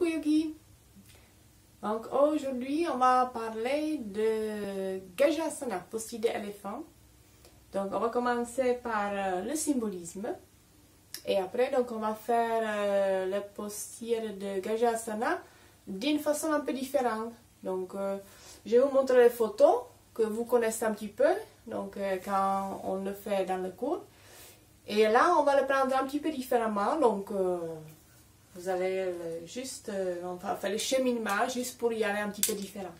Coucou Yuki. Donc aujourd'hui on va parler de Gajasana, posture d'éléphant. Donc on va commencer par le symbolisme. Et après donc on va faire la posture de Gajasana d'une façon un peu différente. Donc je vais vous montrer les photos que vous connaissez un petit peu. Donc quand on le fait dans le cours. Et là on va le prendre un petit peu différemment. Donc vous allez juste, on va faire le cheminement juste pour y aller un petit peu différent.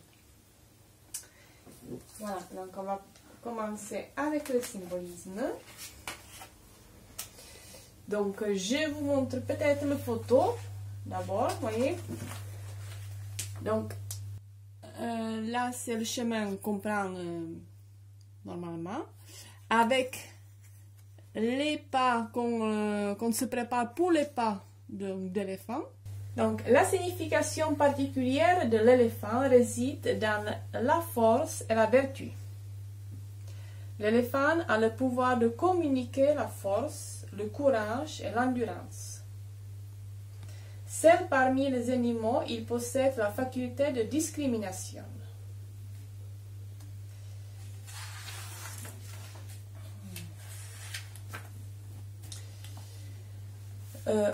Voilà, donc on va commencer avec le symbolisme. Donc je vous montre peut-être la photo d'abord, voyez. Donc là c'est le chemin qu'on prend normalement, avec les pas qu'on se prépare pour les pas d'éléphant. Donc, la signification particulière de l'éléphant réside dans la force et la vertu. L'éléphant a le pouvoir de communiquer la force, le courage et l'endurance. Seul parmi les animaux, il possède la faculté de discrimination.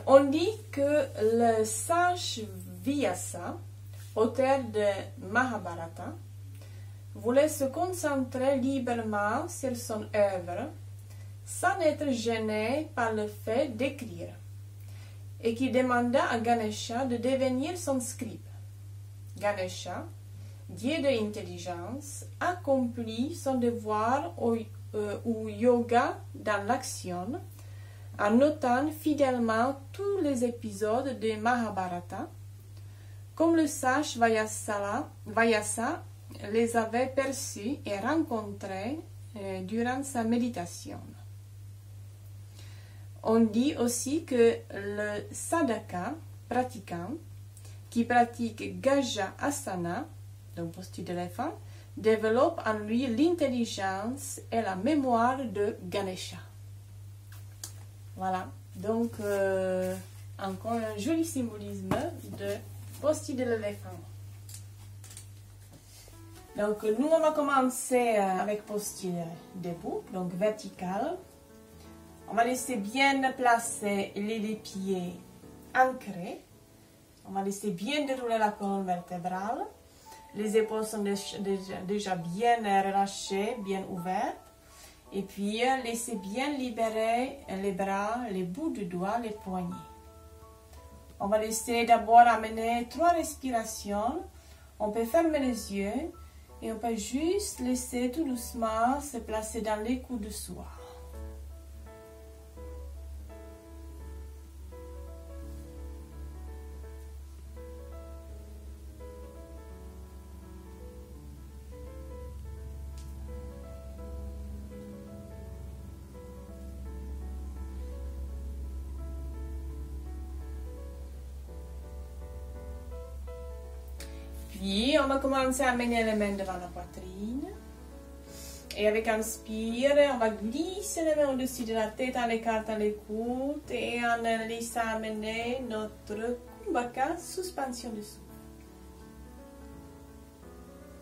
On dit que le sage Vyasa, auteur de Mahabharata, voulait se concentrer librement sur son œuvre sans être gêné par le fait d'écrire, et qui demanda à Ganesha de devenir son scribe. Ganesha, dieu de l'intelligence, accomplit son devoir au yoga dans l'action, en notant fidèlement tous les épisodes de Mahabharata, comme le sage Vyasa les avait perçus et rencontrés durant sa méditation. On dit aussi que le sadhaka pratiquant, qui pratique Gaja Asana, donc posture d'éléphant, développe en lui l'intelligence et la mémoire de Ganesha. Voilà, donc encore un joli symbolisme de posture de l'éléphant. Donc nous on va commencer avec posture debout, donc verticale. On va laisser bien placer les pieds ancrés. On va laisser bien dérouler la colonne vertébrale. Les épaules sont déjà bien relâchées, bien ouvertes. Et puis, laissez bien libérer les bras, les bouts de doigts, les poignets. On va laisser d'abord amener 3 respirations. On peut fermer les yeux et on peut juste laisser tout doucement se placer dans les coudes de soi. Puis, on va commencer à mener les mains devant la poitrine. Et avec inspire, on va glisser les mains au-dessus de la tête en écartant les coudes et en laissant amener notre Kumbhaka, suspension du souffle.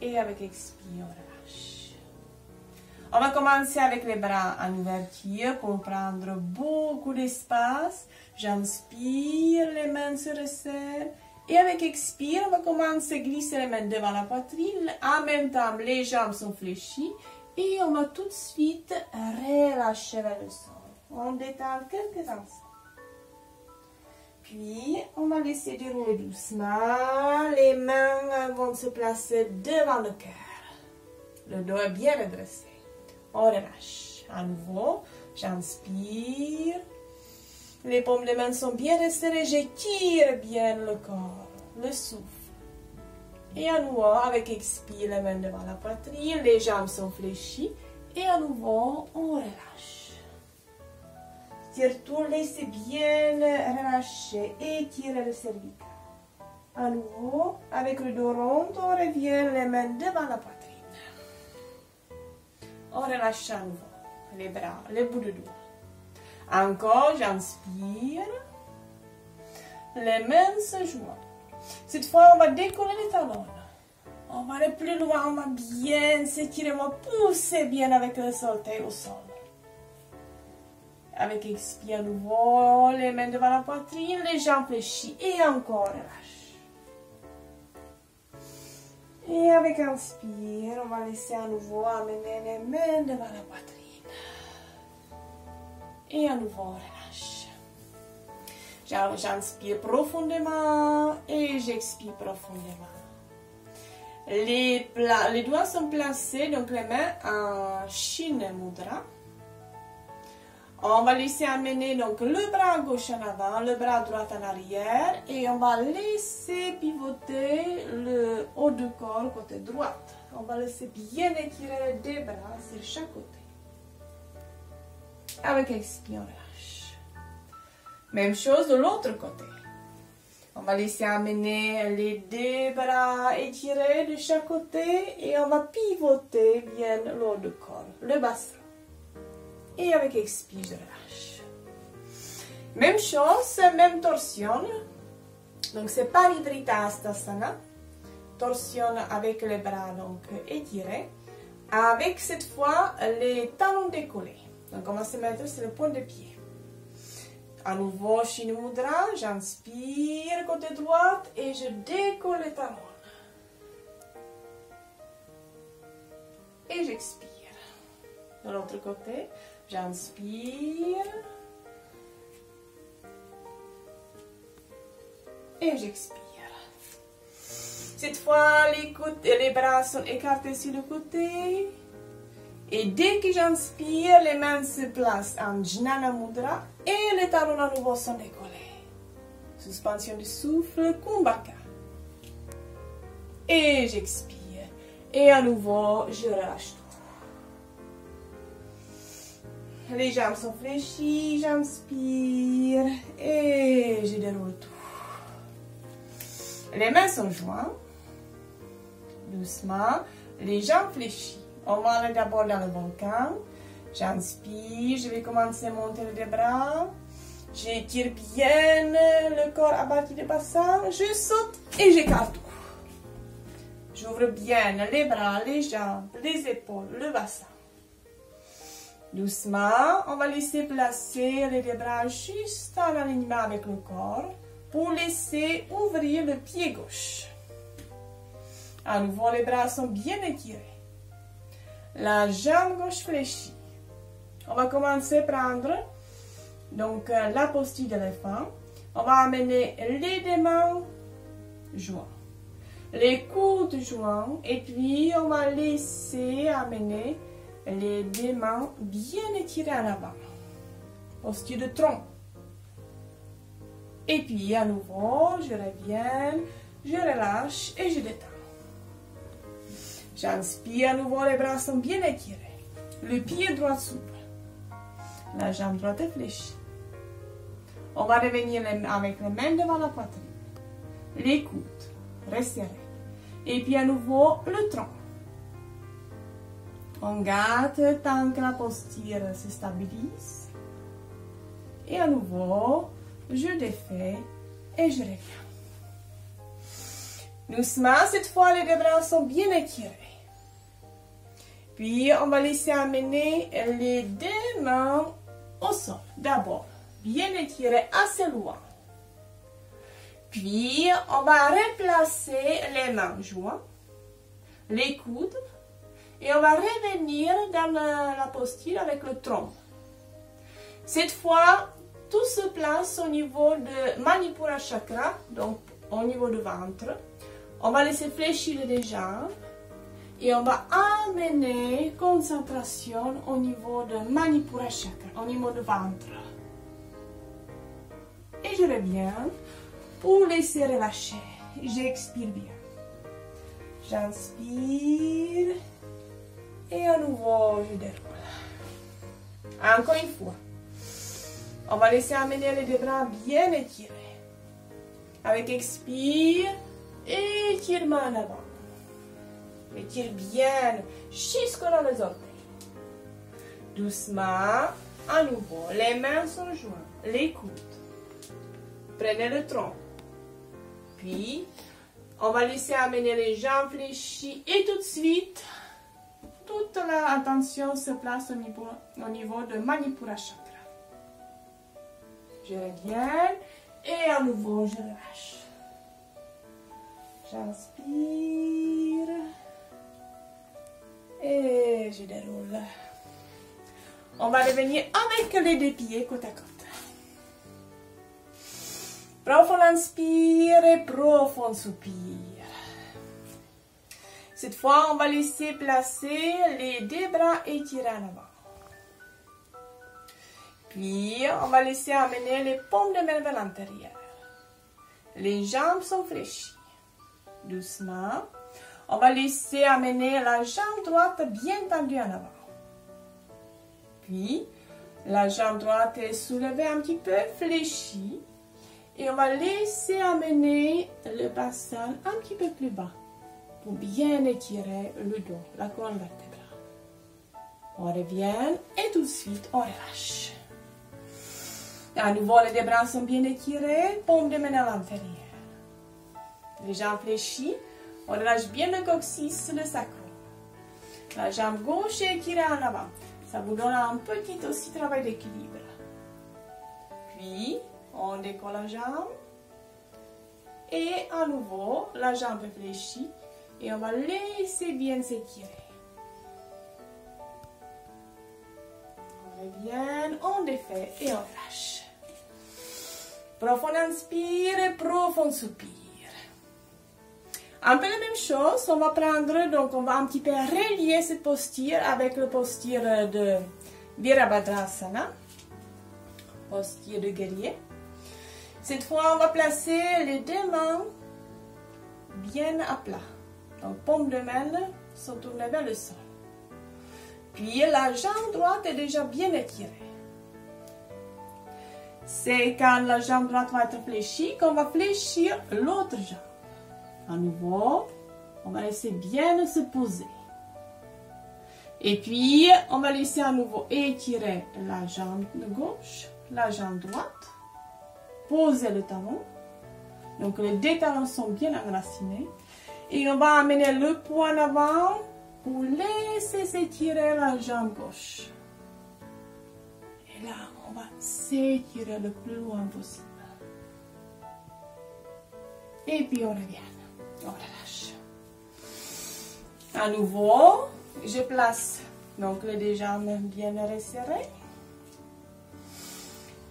Et avec expire, on relâche. On va commencer avec les bras en ouverture pour prendre beaucoup d'espace. J'inspire, les mains se resserrent. Et avec expire, on va commencer à glisser les mains devant la poitrine. En même temps, les jambes sont fléchies. Et on va tout de suite relâcher vers le sol. On détend quelques instants. Puis, on va laisser dérouler doucement. Les mains vont se placer devant le cœur. Le dos est bien redressé. On relâche. À nouveau, j'inspire. Les paumes des mains sont bien resserrées, j'étire bien le corps, le souffle. Et à nouveau, avec expire, les mains devant la poitrine, les jambes sont fléchies. Et à nouveau, on relâche. Surtout, laissez bien relâcher, étirer le cervical. À nouveau, avec le dos rond, on revient les mains devant la poitrine. On relâche à nouveau les bras, les bouts de doigts. Encore, j'inspire. Les mains se joignent. Cette fois, on va décoller les talons. On va aller plus loin, on va bien s'étirer, on va pousser bien avec le orteils au sol. Avec expire à nouveau, les mains devant la poitrine, les jambes fléchies et encore relâche. Et avec inspire, on va laisser à nouveau amener les mains devant la poitrine. Et à nouveau relâche. J'inspire profondément et j'expire profondément. Les doigts sont placés, donc les mains en Shin Mudra. On va laisser amener donc le bras gauche en avant, le bras droit en arrière et on va laisser pivoter le haut du corps côté droit. On va laisser bien étirer les deux bras sur chaque côté. Avec expire, on relâche. Même chose de l'autre côté. On va laisser amener les deux bras étirés de chaque côté et on va pivoter bien le haut du corps, le bassin. Et avec expire, je relâche. Même chose, même torsion. Donc c'est Parivrtta Hastasana. Torsion avec les bras donc étirés. Avec cette fois les talons décollés. Donc on va se mettre sur le point de pied. À nouveau, Shin Mudra, j'inspire côté droit et je décolle les talons. Et j'expire. De l'autre côté, j'inspire. Et j'expire. Cette fois, les bras sont écartés sur le côté. Et dès que j'inspire, les mains se placent en Jnana Mudra et les talons à nouveau sont décollés. Suspension du souffle, Kumbhaka. Et j'expire. Et à nouveau, je relâche tout. Les jambes sont fléchies, j'inspire et je déroule tout. Les mains sont jointes. Doucement, les jambes fléchies. On va aller d'abord dans le volcan. J'inspire, je vais commencer à monter les bras. J'étire bien le corps à partir du bassin. Je saute et j'écarte tout. J'ouvre bien les bras, les jambes, les épaules, le bassin. Doucement, on va laisser placer les deux bras juste en alignement avec le corps pour laisser ouvrir le pied gauche. À nouveau, les bras sont bien étirés. La jambe gauche fléchie. On va commencer à prendre donc, la posture d'éléphant. On va amener les deux mains joints, les coudes joints, et puis on va laisser amener les deux mains bien étirées en avant. Posture de tronc. Et puis à nouveau, je reviens, je relâche et je détends. J'inspire à nouveau, les bras sont bien étirés. Le pied droit s'ouvre. La jambe droite est fléchie. On va revenir avec les mains devant la poitrine. Les coudes resserrés. Et puis à nouveau, le tronc. On garde tant que la posture se stabilise. Et à nouveau, je défais et je reviens. Doucement, cette fois, les deux bras sont bien étirés. Puis, on va laisser amener les deux mains au sol. D'abord, bien étirées assez loin. Puis, on va replacer les mains jointes, les coudes, et on va revenir dans la posture avec le tronc. Cette fois, tout se place au niveau de Manipura Chakra, donc au niveau du ventre. On va laisser fléchir les jambes et on va amener concentration au niveau de Manipura Chakra, au niveau du ventre. Et je reviens pour laisser relâcher. J'expire bien. J'inspire et à nouveau je déroule. Encore une fois. On va laisser amener les deux bras bien étirés. Avec expire, étirement en avant. Étire bien jusque dans les orteils. Doucement, à nouveau, les mains sont jointes, les coudes. Prenez le tronc. Puis, on va laisser amener les jambes fléchies et tout de suite, toute l'attention se place au niveau de Manipura Chakra. Je reviens et à nouveau je relâche. J'inspire et je déroule. On va revenir avec les deux pieds côte à côte. Profond inspire et profond soupir. Cette fois, on va laisser placer les deux bras étirés en avant. Puis, on va laisser amener les paumes de main vers l'intérieur. Les jambes sont fléchies. Doucement, on va laisser amener la jambe droite bien tendue en avant. Puis, la jambe droite est soulevée un petit peu, fléchie. Et on va laisser amener le bassin un petit peu plus bas pour bien étirer le dos, la colonne vertébrale. On revient et tout de suite, on relâche. À nouveau, les deux bras sont bien étirés, paume de main à l'intérieur. Les jambes fléchies, on relâche bien le coccyx, le sacrum. La jambe gauche est étirée en avant. Ça vous donne un petit aussi travail d'équilibre. Puis, on décolle la jambe. Et à nouveau, la jambe est fléchie. Et on va laisser bien s'étirer. On revient, on défait et on lâche. Profond inspire et profond soupir. Un peu la même chose, on va prendre, donc on va un petit peu relier cette posture avec la posture de Virabhadrasana, posture de guerrier. Cette fois, on va placer les deux mains bien à plat. Donc, paume de main sont tournées vers le sol. Puis, la jambe droite est déjà bien étirée. C'est quand la jambe droite va être fléchie qu'on va fléchir l'autre jambe. À nouveau, on va laisser bien se poser. Et puis, on va laisser à nouveau étirer la jambe gauche, la jambe droite. Poser le talon. Donc, les deux talons sont bien enracinés. Et on va amener le poing en avant pour laisser s'étirer la jambe gauche. Et là, on va s'étirer le plus loin possible. Et puis, on revient. On relâche. À nouveau, je place donc les deux jambes bien resserrées.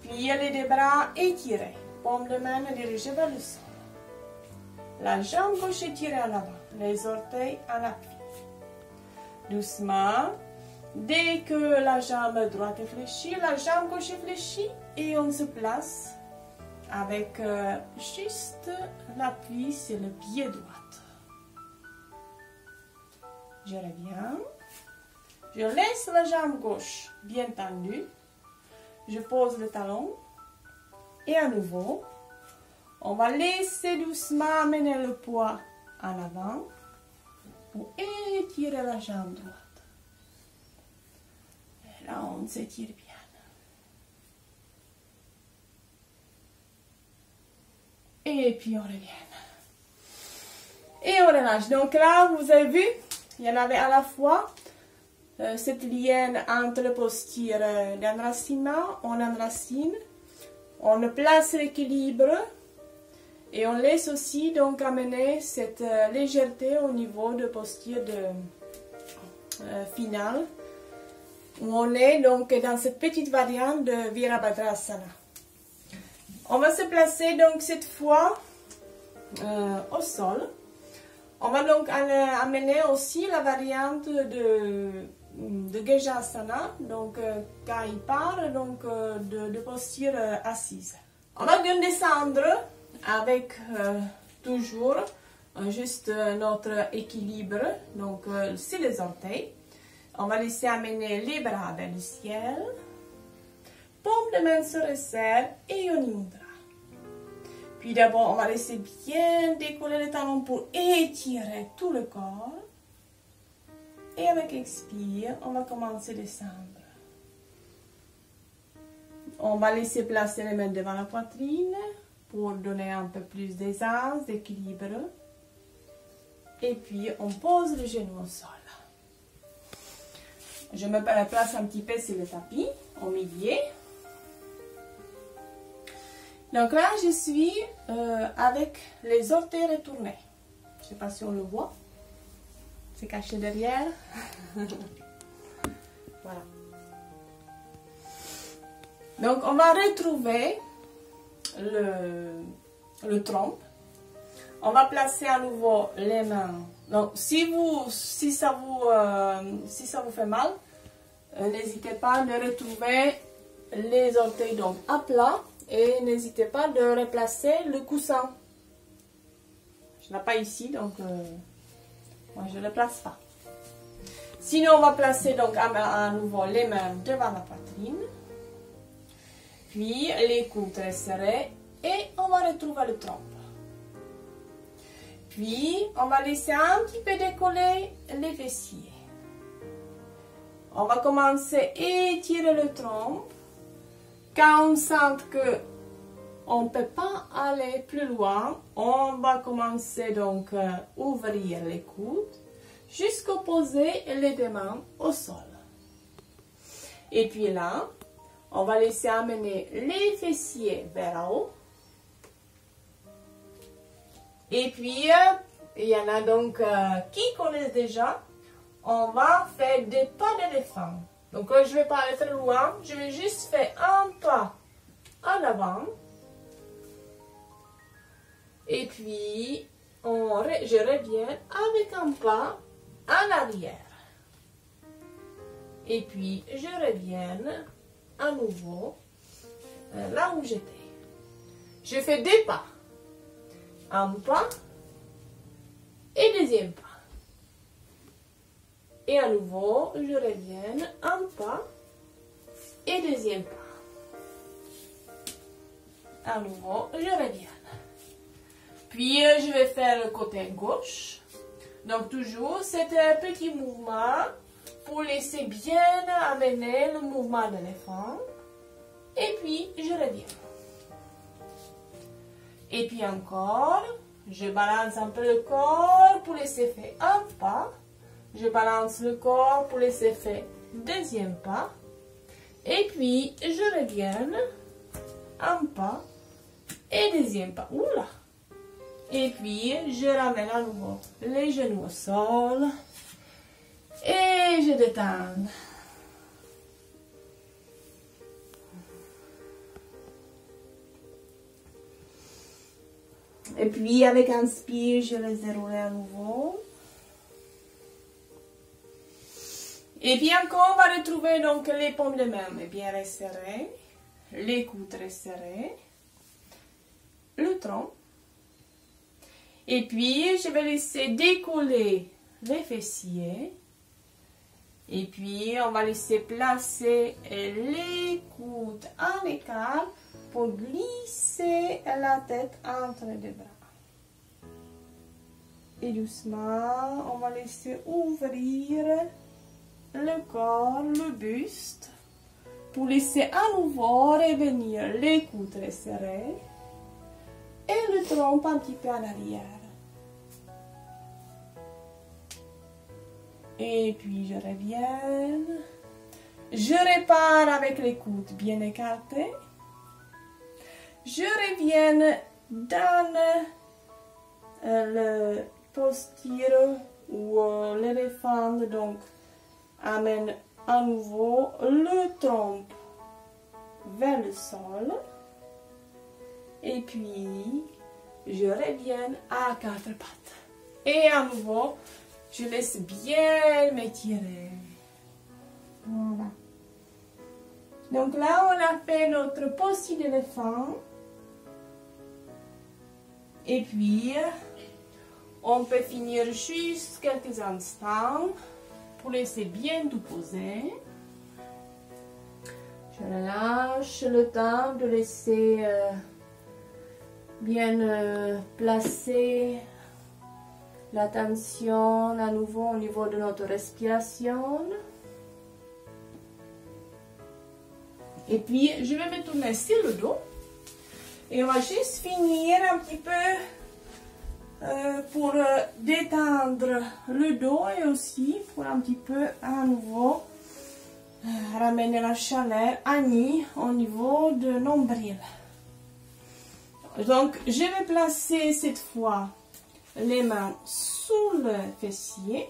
Pliez les deux bras étirés. Paume de main dirigée vers le sol. La jambe gauche étirée en avant. Les orteils en appui. Doucement. Dès que la jambe droite est fléchie, la jambe gauche est fléchie et on se place avec juste l'appui sur le pied droit. Je reviens. Je laisse la jambe gauche bien tendue. Je pose le talon. Et à nouveau, on va laisser doucement amener le poids en avant pour étirer la jambe droite. Et là, on s'étire bien. Et puis on revient. Et on relâche. Donc là, vous avez vu, il y en avait à la fois cette lienne entre les postures d'enracinement, on enracine, on place l'équilibre et on laisse aussi donc amener cette légèreté au niveau de posture finale où on est donc dans cette petite variante de Virabhadrasana. On va se placer donc cette fois au sol. On va donc amener aussi la variante de Gejasana, donc quand il part donc, de posture assise. On va bien descendre avec toujours juste notre équilibre, donc c'est les orteils. On va laisser amener les bras vers le ciel. Paume de main se resserre et Yoni Mudra. Puis d'abord, on va laisser bien décoller les talons pour étirer tout le corps. Et avec expire, on va commencer à descendre. On va laisser placer les mains devant la poitrine pour donner un peu plus d'aisance, d'équilibre. Et puis, on pose le genou au sol. Je me place un petit peu sur le tapis, au milieu. Donc là, je suis avec les orteils retournés. Je ne sais pas si on le voit. C'est caché derrière. Voilà. Donc, on va retrouver le trompe. On va placer à nouveau les mains. Donc, si ça vous fait mal, n'hésitez pas de retrouver les orteils donc à plat et n'hésitez pas de replacer le coussin. Je n'ai pas ici, donc moi je ne le place pas. Sinon, on va placer donc à nouveau les mains devant la poitrine. Puis les coudes très serrés et on va retrouver le trompe. Puis, on va laisser un petit peu décoller les fessiers. On va commencer à étirer le trompe. Quand on sent que on ne peut pas aller plus loin, on va commencer donc à ouvrir les coudes jusqu'à poser les deux mains au sol. Et puis là, on va laisser amener les fessiers vers en haut. Et puis, il y en a donc qui connaissent déjà. On va faire des pas d'éléphant. Donc, je ne vais pas aller très loin. Je vais juste faire un pas en avant. Et puis, je reviens avec un pas en arrière. Et puis, je reviens à nouveau là où j'étais. Je fais deux pas. Un pas et deuxième pas. Et à nouveau, je reviens, un pas et deuxième pas. À nouveau, je reviens. Puis, je vais faire le côté gauche. Donc, toujours cet petit mouvement pour laisser bien amener le mouvement de l'éléphant. Et puis, je reviens. Et puis encore, je balance un peu le corps pour laisser faire un pas. Je balance le corps pour laisser faire deuxième pas. Et puis, je reviens, un pas et deuxième pas. Oula! Et puis, je ramène à nouveau les genoux au sol. Et je détends. Et puis, avec un inspire, je les déroule à nouveau. Et puis encore, on va retrouver donc les paumes de main bien resserrées, les coudes resserrés, le tronc. Et puis, je vais laisser décoller les fessiers. Et puis, on va laisser placer les coudes à l'écart pour glisser la tête entre les deux bras. Et doucement, on va laisser ouvrir le corps, le buste, pour laisser à nouveau revenir les coudes resserrés et le tronc un petit peu en arrière. Et puis je reviens. Je répare avec les coudes bien écartés. Je reviens dans le posture où l'éléphant donc amène à nouveau le tronc vers le sol. Et puis, je reviens à quatre pattes. Et à nouveau, je laisse bien m'étirer. Voilà. Donc là, on a fait notre posture d'éléphant. Et puis, on peut finir juste quelques instants pour laisser bien tout poser. Je relâche le temps de laisser bien placer l'attention à nouveau au niveau de notre respiration. Et puis, je vais me tourner sur le dos. Et on va juste finir un petit peu pour détendre le dos et aussi pour un petit peu à nouveau ramener la chaleur à nu au niveau de nombril. Donc je vais placer cette fois les mains sous le fessier.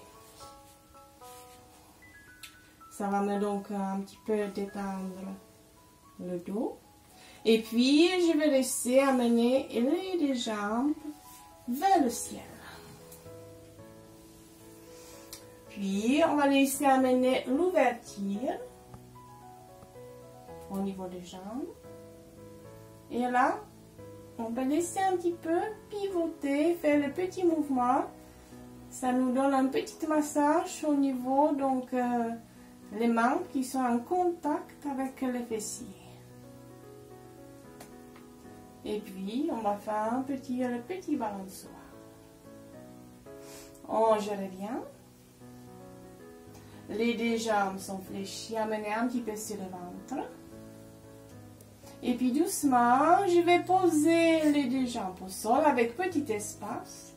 Ça va me donc un petit peu détendre le dos. Et puis je vais laisser amener les deux jambes vers le ciel. Puis on va laisser amener l'ouverture au niveau des jambes. Et là, on va laisser un petit peu pivoter, faire le petit mouvement. Ça nous donne un petit massage au niveau, donc les mains qui sont en contact avec les fessiers. Et puis, on va faire le petit balançoire. Je reviens. Les deux jambes sont fléchies, amenez un petit peu sur le ventre. Et puis doucement, je vais poser les deux jambes au sol avec petit espace.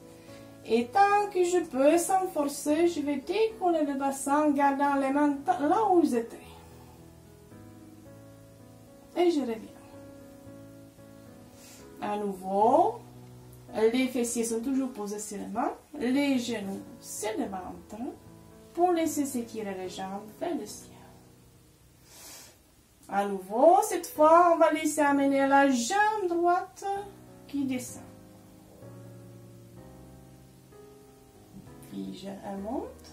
Et tant que je peux, sans forcer, je vais décoller le bassin en gardant les mains là où ils étaient. Et je reviens. À nouveau, les fessiers sont toujours posés sur les mains, les genoux sur le ventre, pour laisser s'étirer les jambes vers le ciel. À nouveau, cette fois, on va laisser amener la jambe droite qui descend. Puis elle monte.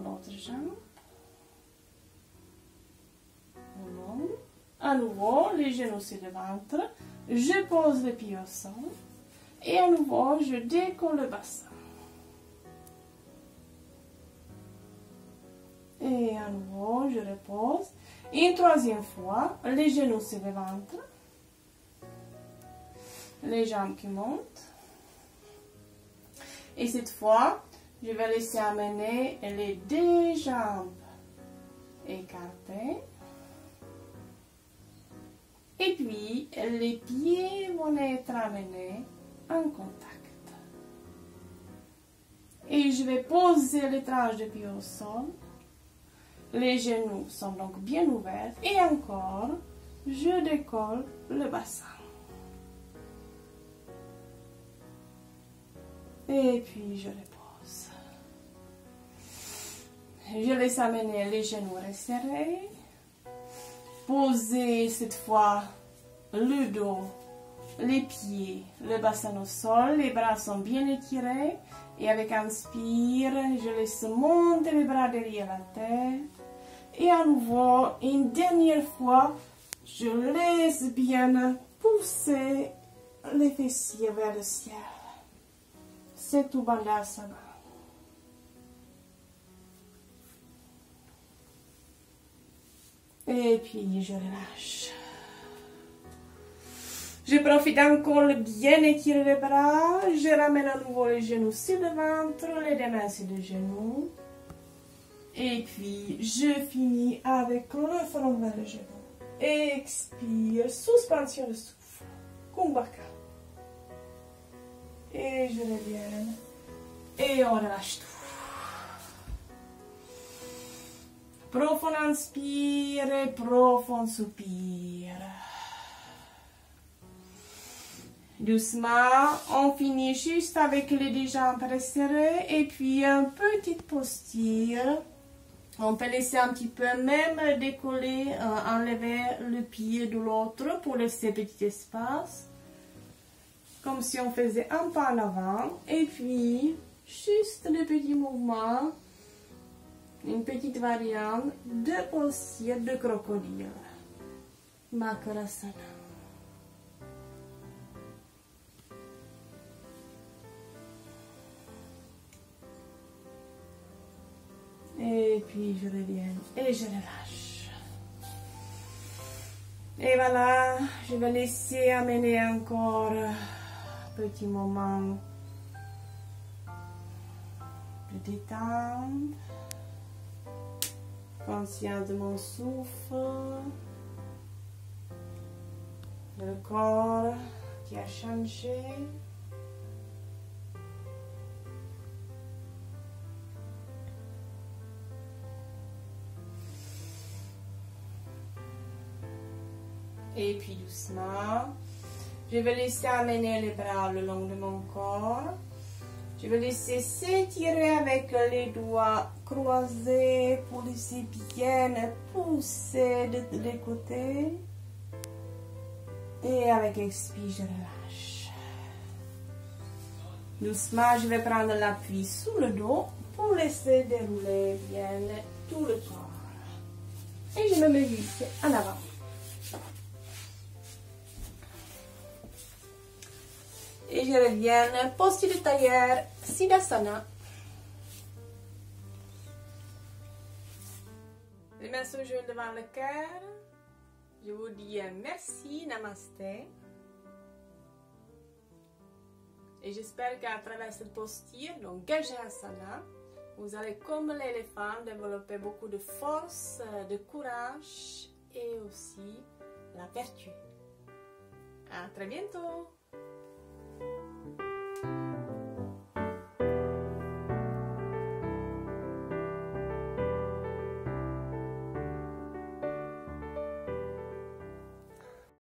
L'autre jambe. Elle monte. À nouveau, les genoux sur le ventre. Je pose les pieds au sol. Et à nouveau, je décolle le bassin. Et à nouveau, je repose. Et une troisième fois, les genoux sur le ventre. Les jambes qui montent. Et cette fois, je vais laisser amener les deux jambes écartées. Et puis, les pieds vont être amenés en contact. Et je vais poser les tranches de pied au sol. Les genoux sont donc bien ouverts. Et encore, je décolle le bassin. Et puis, je repose. Je laisse amener les genoux resserrés. Poser cette fois le dos, les pieds, le bassin au sol. Les bras sont bien étirés. Et avec inspire, je laisse monter les bras derrière la tête. Et à nouveau, une dernière fois, je laisse bien pousser les fessiers vers le ciel. C'est tout Bandhasana. Et puis je relâche. Je profite encore de bien étirer les bras. Je ramène à nouveau les genoux sur le ventre, les deux mains sur les genoux. Et puis je finis avec le front vers le genou. Expire, suspension de souffle. Kumbhaka. Et je reviens. Et on relâche tout. Profond inspire et profond soupir. Doucement, on finit juste avec les deux jambes resserrées et puis une petite posture. On peut laisser un petit peu même décoller, enlever le pied de l'autre pour laisser petit espace. Comme si on faisait un pas en avant. Et puis, juste le petit mouvement. Une petite variante de posture de crocodile. Makarasana. Et puis je reviens et je relâche. Et voilà, je vais laisser amener encore un petit moment de détente. Conscient de mon souffle. le corps qui a changé. Et puis doucement, je vais laisser amener les bras le long de mon corps. Je vais laisser s'étirer avec les doigts croisés pour laisser bien pousser de tous les côtés. Et avec expire, je relâche. Doucement, je vais prendre l'appui sous le dos pour laisser dérouler bien tout le corps. Et je me mets ici en avant. Et je reviens, posture de tailleur, Siddhasana. Les mains sur le genou devant le cœur. Je vous dis merci, namasté. Et j'espère qu'à travers cette posture, donc Gajasana, vous allez, comme l'éléphant, développer beaucoup de force, de courage et aussi la vertu. À très bientôt!